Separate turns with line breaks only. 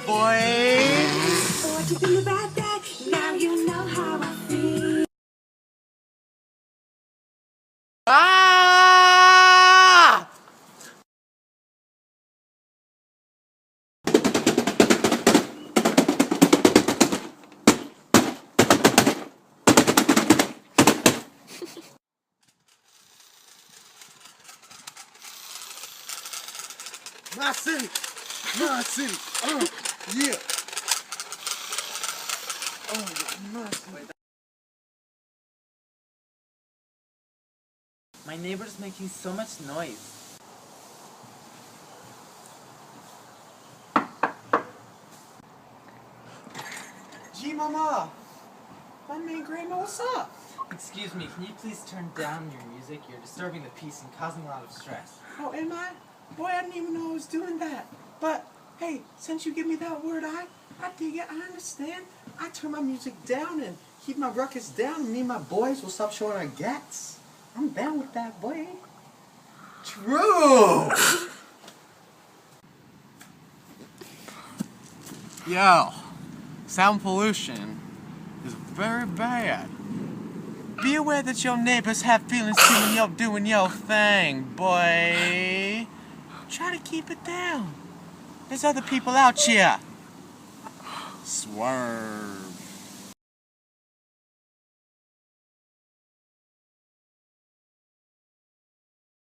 boy.
What you feel about that? Now you know how I feel.
Ah! My city, my city. Yeah. Oh, my city.
My neighbor's making so much noise.
G Mama, my man Grandma, what's up?
Excuse me, can you please turn down your music? You're disturbing the peace and causing a lot of stress.
Oh, am I? Boy, I didn't even know I was doing that. But hey, since you give me that word, I dig it. I understand. I turn my music down and keep my ruckus down, and me and my boys will stop showing our gats. I'm down with that, boy. True. Yo, sound pollution is very bad. Be aware that your neighbors have feelings too when you're doing your thing, boy. Try to keep it down. There's other people out here. Swerve.